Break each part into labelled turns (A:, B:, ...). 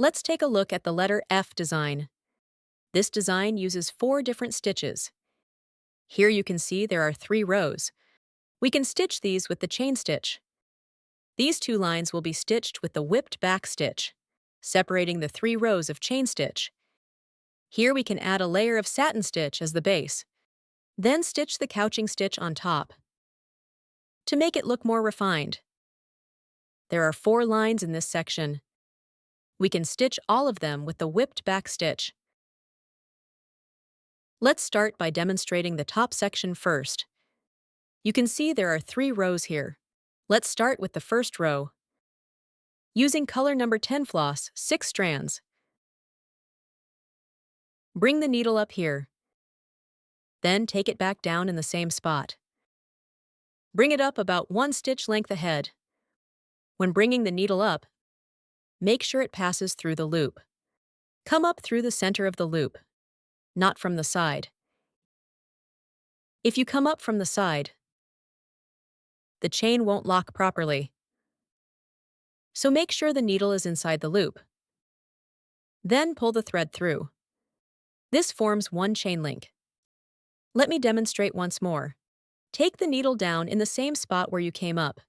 A: Let's take a look at the letter F design. This design uses 4 different stitches. Here you can see there are 3 rows. We can stitch these with the chain stitch. These 2 lines will be stitched with the whipped back stitch, separating the 3 rows of chain stitch. Here we can add a layer of satin stitch as the base, then stitch the couching stitch on top to make it look more refined. There are 4 lines in this section. We can stitch all of them with the whipped back stitch. Let's start by demonstrating the top section first. You can see there are 3 rows here. Let's start with the first row. Using color number 10 floss, 6 strands. Bring the needle up here. Then take it back down in the same spot. Bring it up about 1 stitch length ahead. When bringing the needle up, make sure it passes through the loop. Come up through the center of the loop, not from the side. If you come up from the side, the chain won't lock properly. So make sure the needle is inside the loop. Then pull the thread through. This forms 1 chain link. Let me demonstrate once more. Take the needle down in the same spot where you came up.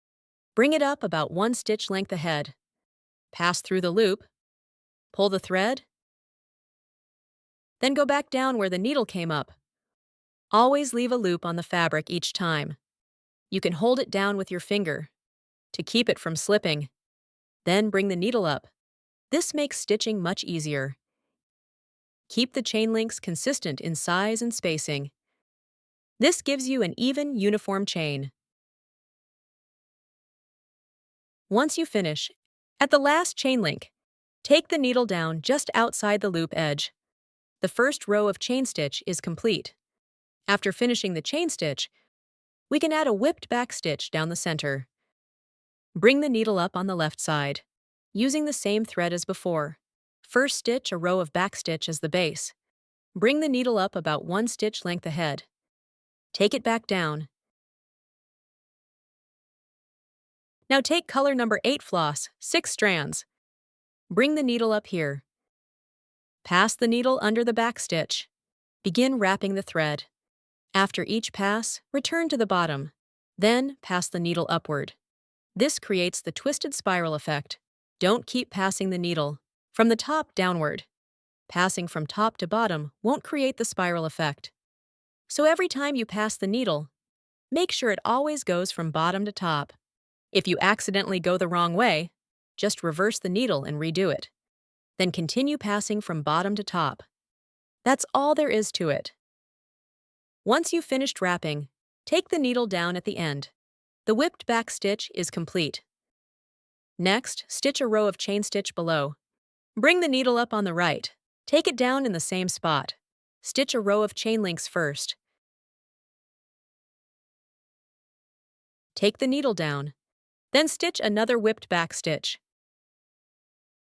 A: Bring it up about 1 stitch length ahead. Pass through the loop. Pull the thread. Then go back down where the needle came up. Always leave a loop on the fabric each time. You can hold it down with your finger to keep it from slipping. Then bring the needle up. This makes stitching much easier. Keep the chain links consistent in size and spacing. This gives you an even, uniform chain. Once you finish, at the last chain link, take the needle down just outside the loop edge. The first row of chain stitch is complete. After finishing the chain stitch, we can add a whipped back stitch down the center. Bring the needle up on the left side, using the same thread as before. First stitch a row of back stitch as the base. Bring the needle up about 1 stitch length ahead. Take it back down. Now take color number 8 floss, 6 strands. Bring the needle up here. Pass the needle under the back stitch. Begin wrapping the thread. After each pass, return to the bottom. Then pass the needle upward. This creates the twisted spiral effect. Don't keep passing the needle from the top downward. Passing from top to bottom won't create the spiral effect. So every time you pass the needle, make sure it always goes from bottom to top. If you accidentally go the wrong way, just reverse the needle and redo it. Then continue passing from bottom to top. That's all there is to it. Once you've finished wrapping, take the needle down at the end. The whipped back stitch is complete. Next, stitch a row of chain stitch below. Bring the needle up on the right. Take it down in the same spot. Stitch a row of chain links first. Take the needle down. Then stitch another whipped back stitch.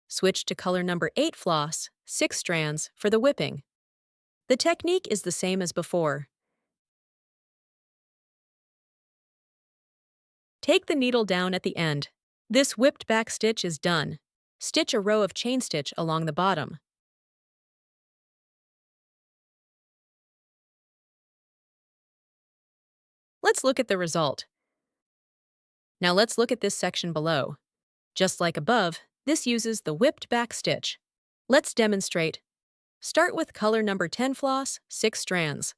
A: Switch to color number 8 floss, 6 strands, for the whipping. The technique is the same as before. Take the needle down at the end. This whipped back stitch is done. Stitch a row of chain stitch along the bottom. Let's look at the result. Now let's look at this section below. Just like above, this uses the whipped back stitch. Let's demonstrate. Start with color number 10 floss, 6 strands.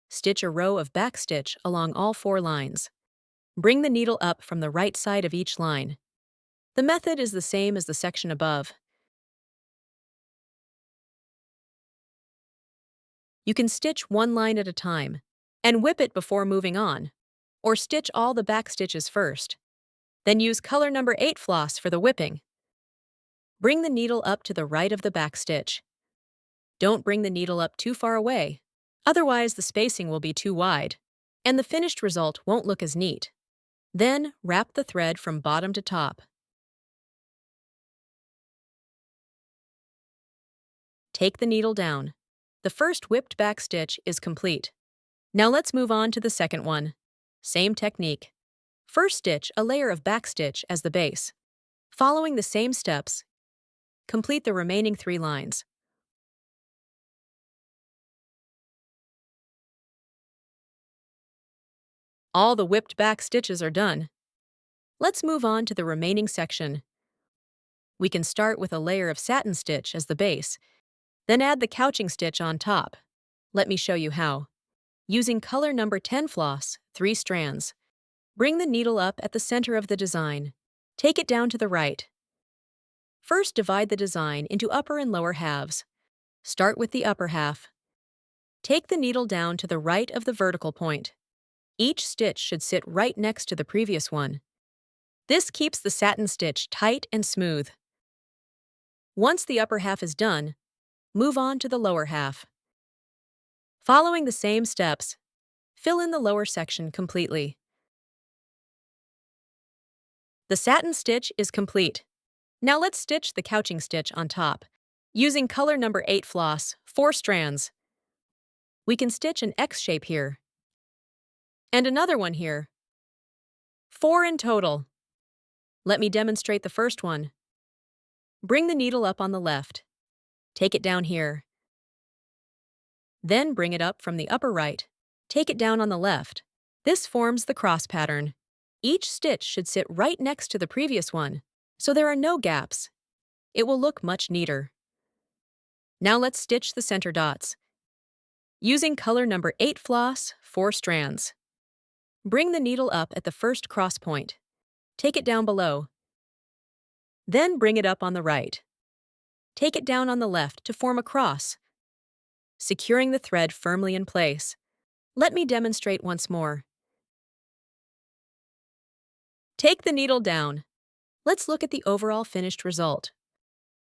A: Stitch a row of back stitch along all 4 lines. Bring the needle up from the right side of each line. The method is the same as the section above. You can stitch 1 line at a time and whip it before moving on, or stitch all the back stitches first. Then use color number 8 floss for the whipping. Bring the needle up to the right of the back stitch. Don't bring the needle up too far away, otherwise the spacing will be too wide, and the finished result won't look as neat. Then wrap the thread from bottom to top. Take the needle down. The first whipped back stitch is complete. Now let's move on to the second one. Same technique. First stitch a layer of back stitch as the base. Following the same steps, Complete the remaining 3 lines. All the whipped back stitches are done. Let's move on to the remaining section. We can start with a layer of satin stitch as the base, then add the couching stitch on top. Let me show you how. Using color number 10 floss, 3 strands. Bring the needle up at the center of the design. Take it down to the right. First, divide the design into upper and lower halves. Start with the upper half. Take the needle down to the right of the vertical point. Each stitch should sit right next to the previous one. This keeps the satin stitch tight and smooth. Once the upper half is done, move on to the lower half. Following the same steps, fill in the lower section completely. The satin stitch is complete. Now let's stitch the couching stitch on top. Using color number 8 floss, 4 strands. We can stitch an X shape here. And another one here. 4 in total. Let me demonstrate the first one. Bring the needle up on the left. Take it down here. Then bring it up from the upper right. Take it down on the left. This forms the cross pattern. Each stitch should sit right next to the previous one, so there are no gaps. It will look much neater. Now let's stitch the center dots. Using color number 8 floss, 4 strands. Bring the needle up at the first cross point. Take it down below. Then bring it up on the right. Take it down on the left to form a cross, securing the thread firmly in place. Let me demonstrate once more. Take the needle down. Let's look at the overall finished result.